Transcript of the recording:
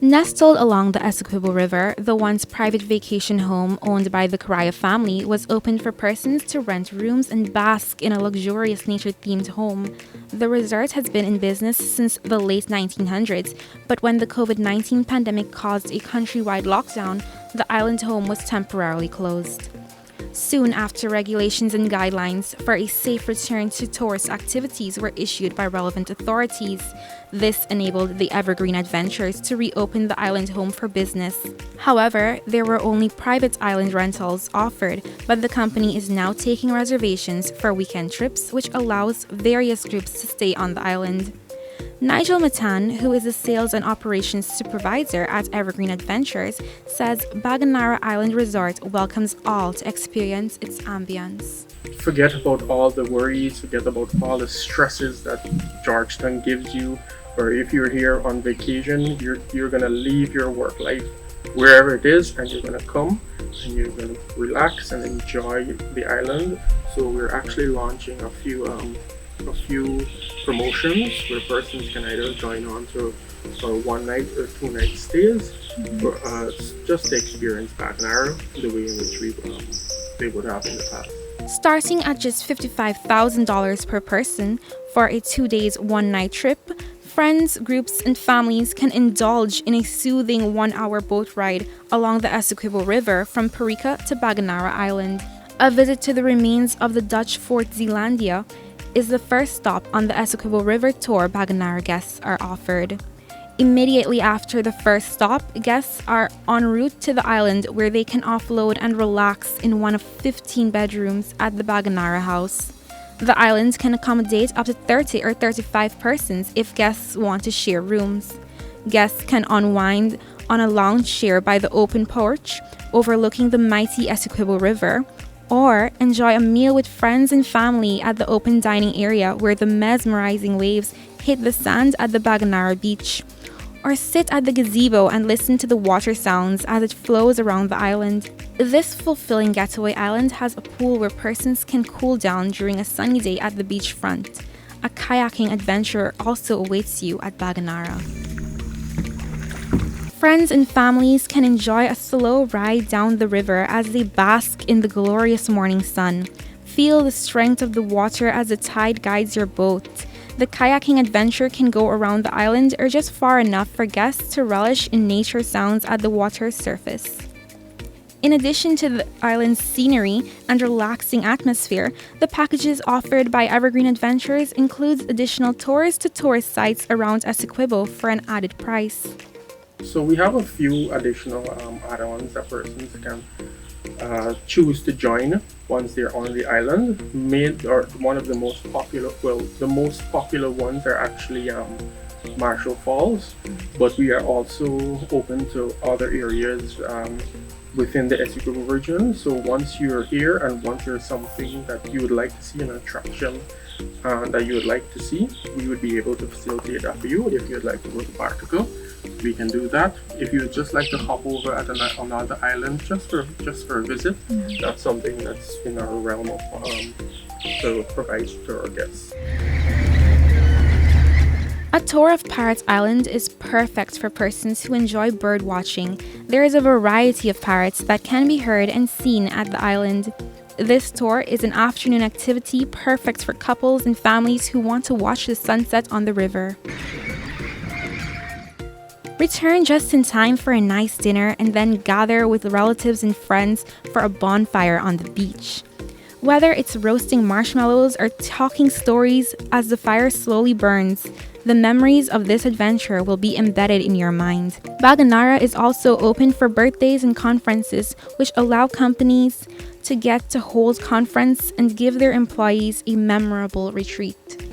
Nestled along the Eseequibo River, the once private vacation home owned by the Correa family was opened for persons to rent rooms and bask in a luxurious nature-themed home. The resort has been in business since the late 1900s, but when the COVID-19 pandemic caused a countrywide lockdown, the island home was temporarily closed. Soon after, regulations and guidelines for a safe return to tourist activities were issued by relevant authorities. This enabled the Evergreen Adventures to reopen the island home for business. However, there were only private island rentals offered, but the company is now taking reservations for weekend trips, which allows various groups to stay on the island. Nigel Matan, who is a sales and operations supervisor at Evergreen Adventures, says Baganara Island Resort welcomes all to experience its ambience. Forget about all the worries, forget about all the stresses that Georgetown gives you, or if you're here on vacation, you're gonna leave your work life wherever it is and you're gonna come and you're gonna relax and enjoy the island. So we're actually launching a few promotions where persons can either join on to for 1 night or 2 night stays for just to experience Baganara the way in which they would have in the past. Starting at just $55,000 per person for a 2 days, 1 night trip, friends, groups, and families can indulge in a soothing 1-hour boat ride along the Essequibo River from Parika to Baganara Island. A visit to the remains of the Dutch Fort Zeelandia is the first stop on the Essequibo River tour Baganara guests are offered. Immediately after the first stop, guests are en route to the island where they can offload and relax in one of 15 bedrooms at the Baganara house. The island can accommodate up to 30 or 35 persons if guests want to share rooms. Guests can unwind on a lounge chair by the open porch overlooking the mighty Essequibo River, or enjoy a meal with friends and family at the open dining area where the mesmerizing waves hit the sand at the Baganara beach, or sit at the gazebo and listen to the water sounds as it flows around the island. This fulfilling getaway island has a pool where persons can cool down during a sunny day at the beachfront. A kayaking adventure also awaits you at Baganara. Friends and families can enjoy a slow ride down the river as they bask in the glorious morning sun. Feel the strength of the water as the tide guides your boat. The kayaking adventure can go around the island or just far enough for guests to relish in nature sounds at the water's surface. In addition to the island's scenery and relaxing atmosphere, the packages offered by Evergreen Adventures includes additional tours to tourist sites around Essequibo for an added price. So we have a few additional add-ons that persons can choose to join once they're on the island. One of the most popular, the most popular ones are actually Marshall Falls, but we are also open to other areas within the Essequibo region. So once you're here and once there's something that you would like to see, an attraction that you would like to see, we would be able to facilitate that for you. If you'd like to go to Partica, we can do that. If you would just like to hop over at another island just for a visit, that's something that's in our realm of to provide to our guests. A tour of Parrot Island is perfect for persons who enjoy bird watching. There is a variety of parrots that can be heard and seen at the island. This tour is an afternoon activity perfect for couples and families who want to watch the sunset on the river. Return just in time for a nice dinner and then gather with relatives and friends for a bonfire on the beach. Whether it's roasting marshmallows or talking stories as the fire slowly burns, the memories of this adventure will be embedded in your mind. Baganara is also open for birthdays and conferences, which allow companies to get to hold conference and give their employees a memorable retreat.